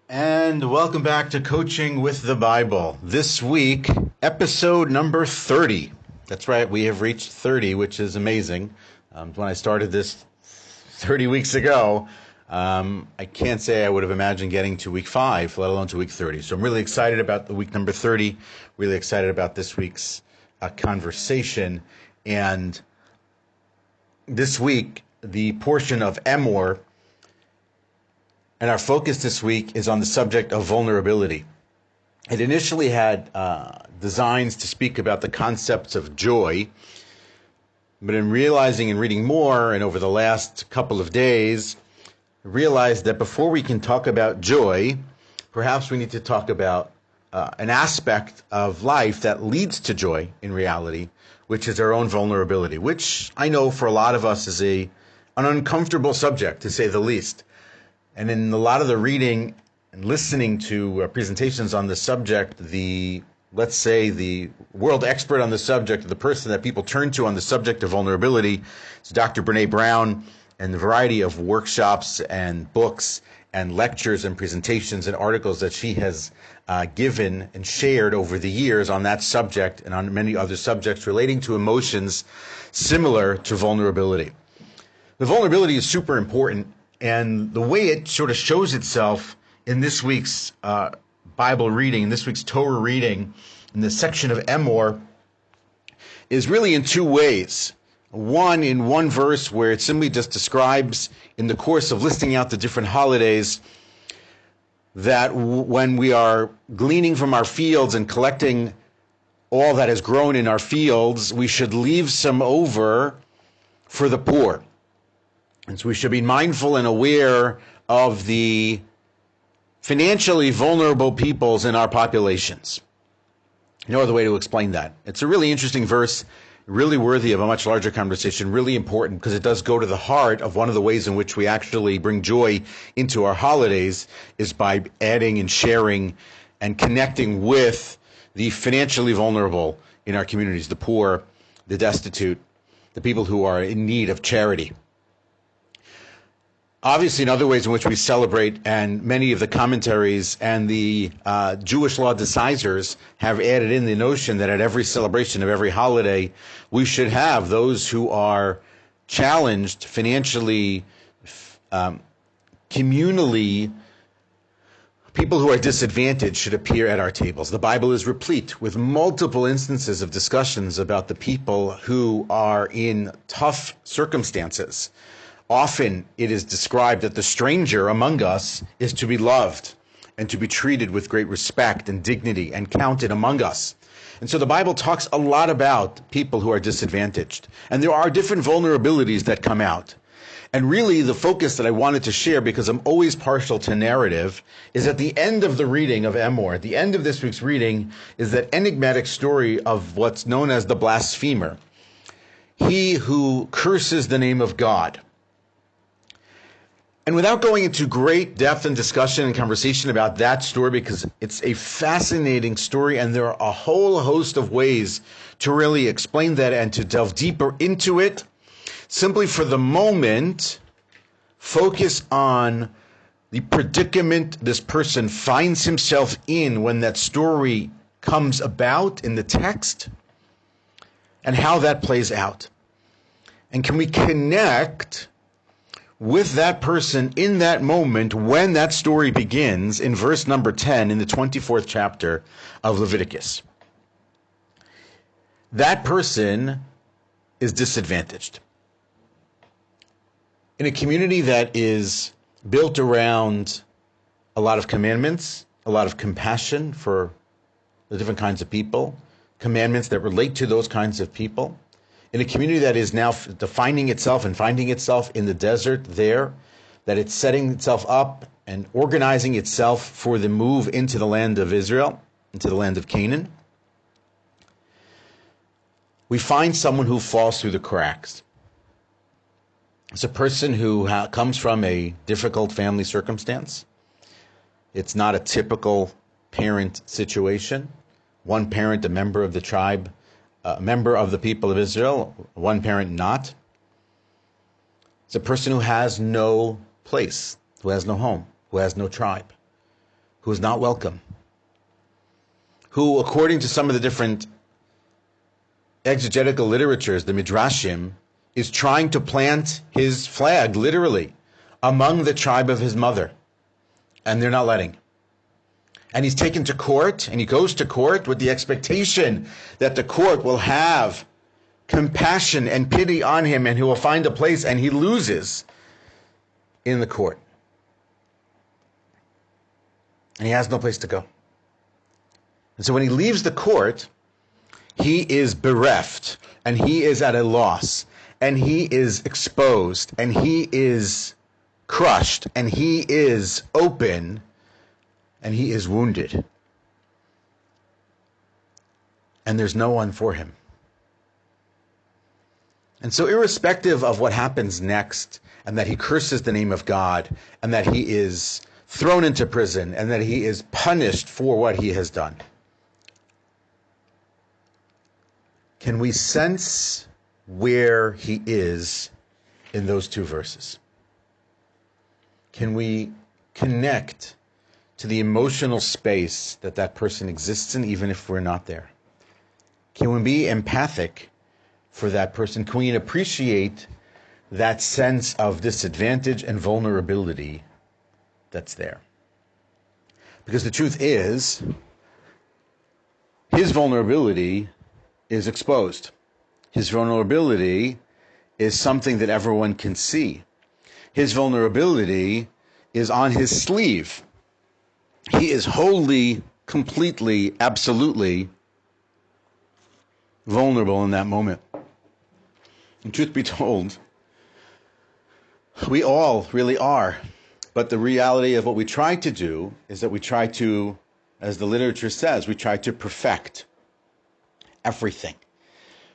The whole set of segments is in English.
And welcome back to Coaching with the Bible. This week, episode number 30. That's right, we have reached 30, which is amazing. When I started this 30 weeks ago, I can't say I would have imagined getting to week 5, let alone to week 30. So I'm really excited about the week number 30, really excited about this week's conversation. And this week, the portion of Emor, and our focus this week is on the subject of vulnerability. It initially had designs to speak about the concepts of joy, but in realizing and reading more, and over the last couple of days, I realized that before we can talk about joy, perhaps we need to talk about an aspect of life that leads to joy in reality, which is our own vulnerability, which I know for a lot of us is an uncomfortable subject, to say the least. And in a lot of the reading and listening to presentations on the subject, let's say the world expert on the subject, the person that people turn to on the subject of vulnerability, is Dr. Brene Brown, and the variety of workshops and books and lectures and presentations and articles that she has given and shared over the years on that subject and on many other subjects relating to emotions similar to vulnerability. The vulnerability is super important. And the way it sort of shows itself in this week's Bible reading, in this week's Torah reading, in the section of Emor, is really in two ways. One, in one verse where it simply just describes, in the course of listing out the different holidays, that when we are gleaning from our fields and collecting all that has grown in our fields, we should leave some over for the poor. And so we should be mindful and aware of the financially vulnerable peoples in our populations. No other way to explain that. It's a really interesting verse, really worthy of a much larger conversation, really important because it does go to the heart of one of the ways in which we actually bring joy into our holidays is by adding and sharing and connecting with the financially vulnerable in our communities, the poor, the destitute, the people who are in need of charity. Obviously, in other ways in which we celebrate, and many of the commentaries and the Jewish law decisors have added in the notion that at every celebration of every holiday, we should have those who are challenged financially, communally, people who are disadvantaged should appear at our tables. The Bible is replete with multiple instances of discussions about the people who are in tough circumstances. Often it is described that the stranger among us is to be loved and to be treated with great respect and dignity and counted among us. And so the Bible talks a lot about people who are disadvantaged. And there are different vulnerabilities that come out. And really the focus that I wanted to share, because I'm always partial to narrative, is at the end of the reading of Emor, at the end of this week's reading, is that enigmatic story of what's known as the blasphemer. He who curses the name of God. And without going into great depth and discussion and conversation about that story, because it's a fascinating story and there are a whole host of ways to really explain that and to delve deeper into it, simply for the moment, focus on the predicament this person finds himself in when that story comes about in the text and how that plays out. And can we connect with that person in that moment when that story begins in verse number 10 in the 24th chapter of Leviticus? That person is disadvantaged. In a community that is built around a lot of commandments, a lot of compassion for the different kinds of people, commandments that relate to those kinds of people, in a community that is now defining itself and finding itself in the desert there, that it's setting itself up and organizing itself for the move into the land of Israel, into the land of Canaan, we find someone who falls through the cracks. It's a person who comes from a difficult family circumstance. It's not a typical parent situation. One parent, a member of the tribe, a member of the people of Israel, one parent not. It's a person who has no place, who has no home, who has no tribe. who is not welcome, who, according to some of the different exegetical literatures, the Midrashim, is trying to plant his flag, literally, among the tribe of his mother. And they're not letting. And he's taken to court, and he goes to court with the expectation that the court will have compassion and pity on him, and he will find a place, and he loses in the court. And he has no place to go. And so when he leaves the court, he is bereft, and he is at a loss, and he is exposed, and he is crushed, and he is open, and he is wounded. And there's no one for him. And so irrespective of what happens next, and that he curses the name of God, and that he is thrown into prison, and that he is punished for what he has done, can we sense where he is in those two verses? Can we connect to the emotional space that that person exists in, even if we're not there? Can we be empathic for that person? Can we appreciate that sense of disadvantage and vulnerability that's there? Because the truth is, his vulnerability is exposed. His vulnerability is something that everyone can see. His vulnerability is on his sleeve. He is wholly, completely, absolutely vulnerable in that moment. And truth be told, we all really are. But the reality of what we try to do is that we try to, as the literature says, we try to perfect everything.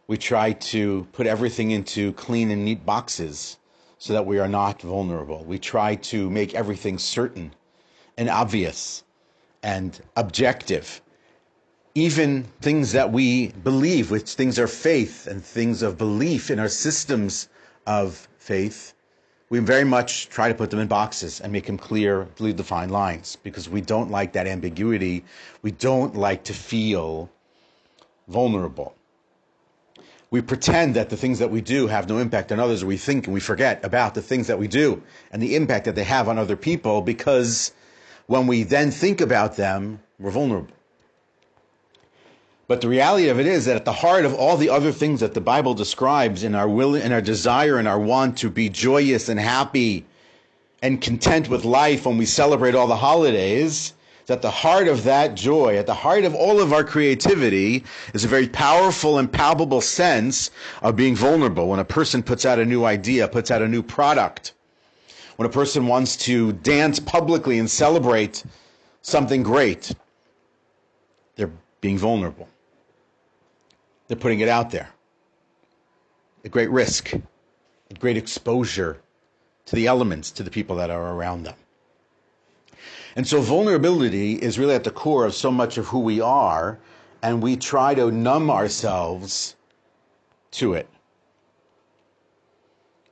We try to put everything into clean and neat boxes so that we are not vulnerable. We try to make everything certain and obvious and objective. Even things that we believe, which things are faith and things of belief in our systems of faith, we very much try to put them in boxes and make them clear, clearly defined lines, because we don't like that ambiguity. We don't like to feel vulnerable. We pretend that the things that we do have no impact on others, or we think and we forget about the things that we do and the impact that they have on other people, because when we then think about them, we're vulnerable. But the reality of it is that at the heart of all the other things that the Bible describes in our will and our desire and our want to be joyous and happy and content with life when we celebrate all the holidays, that the heart of that joy, at the heart of all of our creativity, is a very powerful and palpable sense of being vulnerable. When a person puts out a new idea, puts out a new product, when a person wants to dance publicly and celebrate something great, they're being vulnerable. They're putting it out there. A great risk, a great exposure to the elements, to the people that are around them. And so vulnerability is really at the core of so much of who we are, and we try to numb ourselves to it.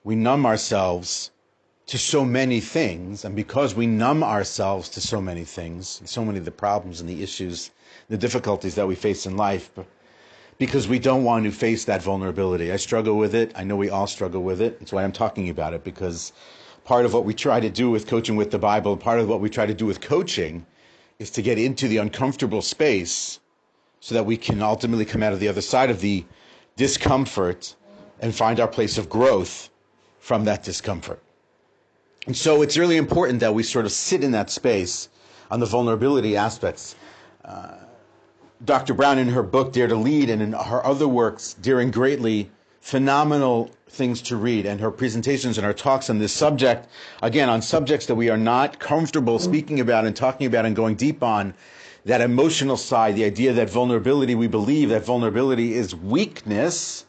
We numb ourselves to so many things, and because we numb ourselves to so many things, and so many of the problems and the issues, the difficulties that we face in life, because we don't want to face that vulnerability. I struggle with it. I know we all struggle with it. That's why I'm talking about it, because part of what we try to do with Coaching with the Bible, part of what we try to do with coaching, is to get into the uncomfortable space so that we can ultimately come out of the other side of the discomfort and find our place of growth from that discomfort. And so it's really important that we sort of sit in that space on the vulnerability aspects. Dr. Brown, in her book, Dare to Lead, and in her other works, Daring Greatly, phenomenal things to read, and her presentations and her talks on this subject, again, on subjects that we are not comfortable speaking about and talking about and going deep on, that emotional side, the idea that vulnerability, we believe that vulnerability is weakness,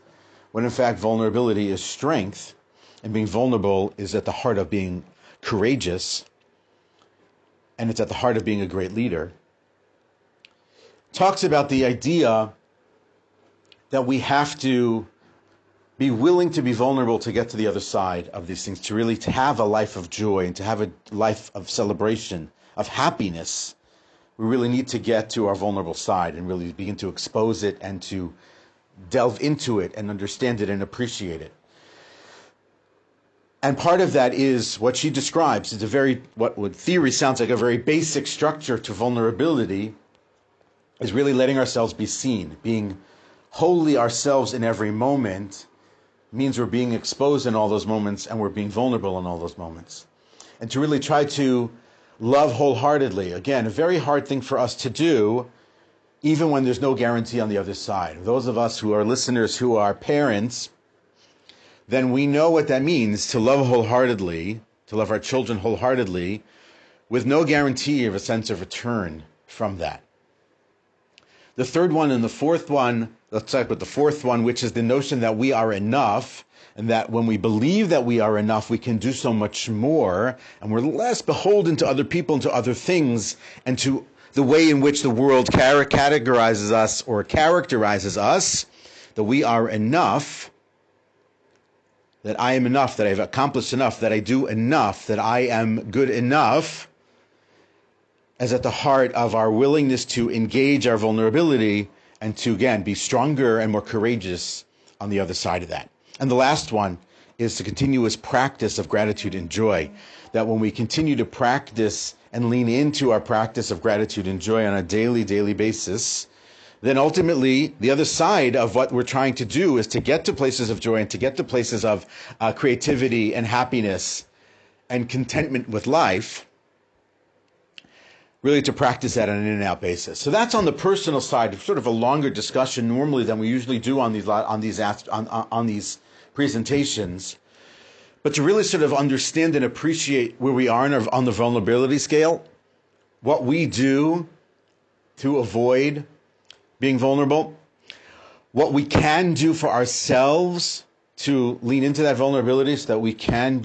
when in fact vulnerability is strength, and being vulnerable is at the heart of being courageous, and it's at the heart of being a great leader. Talks about the idea that we have to be willing to be vulnerable to get to the other side of these things, to really to have a life of joy and to have a life of celebration, of happiness, we really need to get to our vulnerable side and really begin to expose it and to delve into it and understand it and appreciate it. And part of that is what she describes. It's a very, what would theory sounds like a very basic structure to vulnerability, is really letting ourselves be seen. Being wholly ourselves in every moment means we're being exposed in all those moments and we're being vulnerable in all those moments. And to really try to love wholeheartedly, again, a very hard thing for us to do, even when there's no guarantee on the other side. Those of us who are listeners, who are parents, then we know what that means to love wholeheartedly, to love our children wholeheartedly, with no guarantee of a sense of return from that. The third one and the fourth one, let's start with the fourth one, which is the notion that we are enough, and that when we believe that we are enough, we can do so much more, and we're less beholden to other people and to other things, and to the way in which the world categorizes us or characterizes us, that we are enough, that I am enough, that I've accomplished enough, that I do enough, that I am good enough, as at the heart of our willingness to engage our vulnerability and to, again, be stronger and more courageous on the other side of that. And the last one is the continuous practice of gratitude and joy, that when we continue to practice and lean into our practice of gratitude and joy on a daily basis, then ultimately the other side of what we're trying to do is to get to places of joy and to get to places of creativity and happiness and contentment with life, really to practice that on an in-and-out basis. So that's on the personal side, sort of a longer discussion normally than we usually do on these presentations. But to really sort of understand and appreciate where we are on the vulnerability scale, what we do to avoid being vulnerable, what we can do for ourselves to lean into that vulnerability so that we can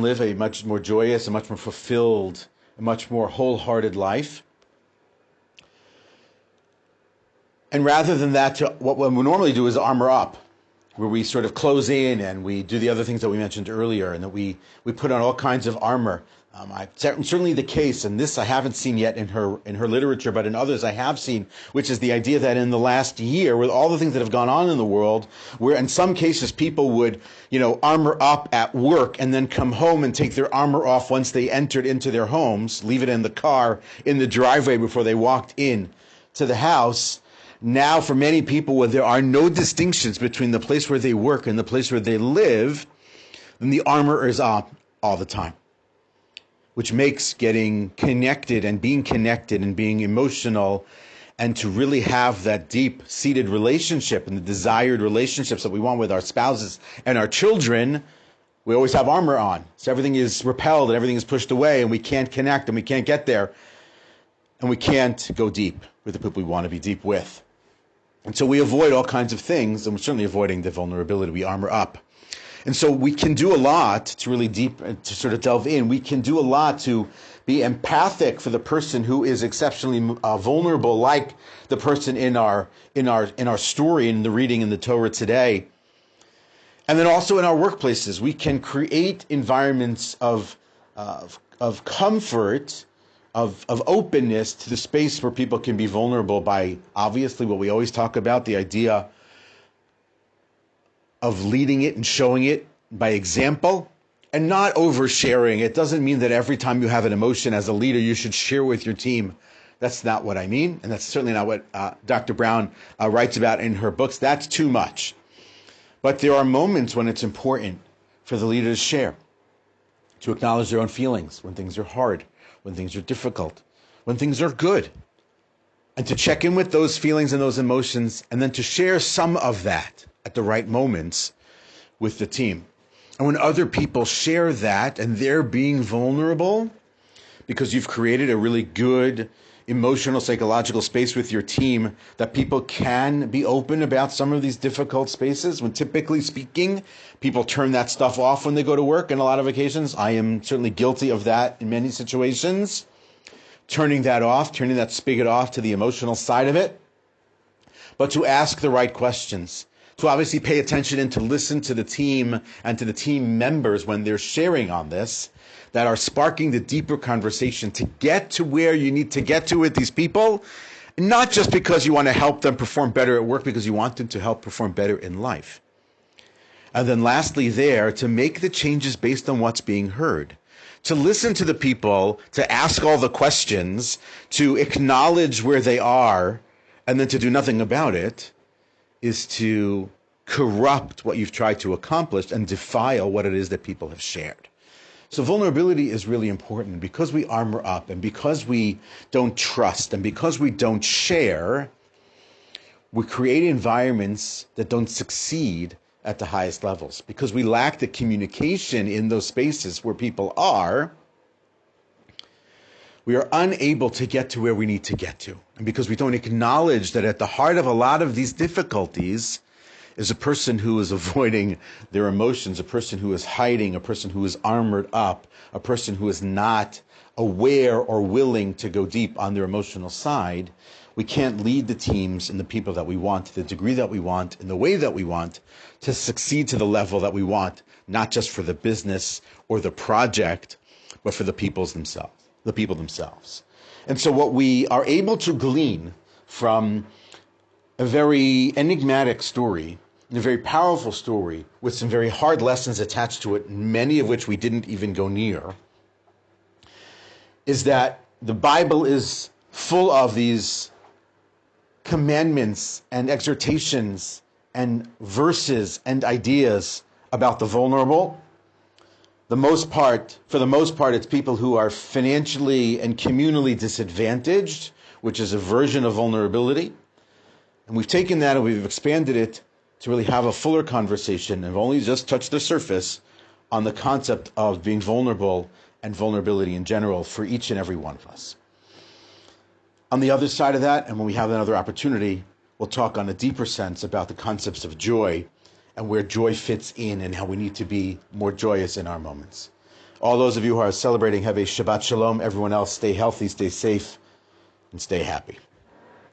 live a much more joyous, a much more fulfilled, a much more wholehearted life. And rather than that, what we normally do is armor up, where we sort of close in and we do the other things that we mentioned earlier, and that we put on all kinds of armor. Certainly the case, and this I haven't seen yet in her literature, but in others I have seen, which is the idea that in the last year, with all the things that have gone on in the world, where in some cases people would, armor up at work and then come home and take their armor off once they entered into their homes, leave it in the car, in the driveway before they walked in to the house. Now, for many people, where there are no distinctions between the place where they work and the place where they live, then the armor is up all the time, which makes getting connected and being emotional and to really have that deep-seated relationship and the desired relationships that we want with our spouses and our children, we always have armor on. So everything is repelled and everything is pushed away and we can't connect and we can't get there and we can't go deep with the people we want to be deep with. And so we avoid all kinds of things, and we're certainly avoiding the vulnerability. We armor up. And so we can do a lot to really to sort of delve in. We can do a lot to be empathic for the person who is exceptionally vulnerable, like the person in our story, in the reading in the Torah today. And then also in our workplaces, we can create environments of comfort, of openness to the space where people can be vulnerable by, obviously, what we always talk about, the idea of leading it and showing it by example and not oversharing. It doesn't mean that every time you have an emotion as a leader, you should share with your team. That's not what I mean. And that's certainly not what Dr. Brown writes about in her books. That's too much. But there are moments when it's important for the leader to share, to acknowledge their own feelings when things are hard, when things are difficult, when things are good, and to check in with those feelings and those emotions, and then to share some of that at the right moments with the team. And when other people share that and they're being vulnerable because you've created a really good emotional, psychological space with your team, that people can be open about some of these difficult spaces, when typically speaking, people turn that stuff off when they go to work on a lot of occasions. I am certainly guilty of that in many situations. Turning that spigot off to the emotional side of it, but to ask the right questions, to obviously pay attention and to listen to the team and to the team members when they're sharing on this, that are sparking the deeper conversation to get to where you need to get to with these people, not just because you want to help them perform better at work, because you want them to help perform better in life. And then lastly there, to make the changes based on what's being heard. To listen to the people, to ask all the questions, to acknowledge where they are, and then to do nothing about it, is to corrupt what you've tried to accomplish and defile what it is that people have shared. So vulnerability is really important. Because we armor up, and because we don't trust, and because we don't share, we create environments that don't succeed at the highest levels. Because we lack the communication in those spaces where people are, we are unable to get to where we need to get to. And because we don't acknowledge that at the heart of a lot of these difficulties is a person who is avoiding their emotions, a person who is hiding, a person who is armored up, a person who is not aware or willing to go deep on their emotional side, we can't lead the teams and the people that we want to the degree that we want, in the way that we want, to succeed to the level that we want, not just for the business or the project, but for the people themselves. And so what we are able to glean from a very enigmatic story, a very powerful story with some very hard lessons attached to it, many of which we didn't even go near, is that the Bible is full of these commandments and exhortations and verses and ideas about the vulnerable. For the most part, it's people who are financially and communally disadvantaged, which is a version of vulnerability. And we've taken that and we've expanded it to really have a fuller conversation, and we've only just touched the surface on the concept of being vulnerable and vulnerability in general for each and every one of us. On the other side of that, and when we have another opportunity, we'll talk on a deeper sense about the concepts of joy and where joy fits in and how we need to be more joyous in our moments. All those of you who are celebrating, have a Shabbat Shalom. Everyone else, stay healthy, stay safe, and stay happy.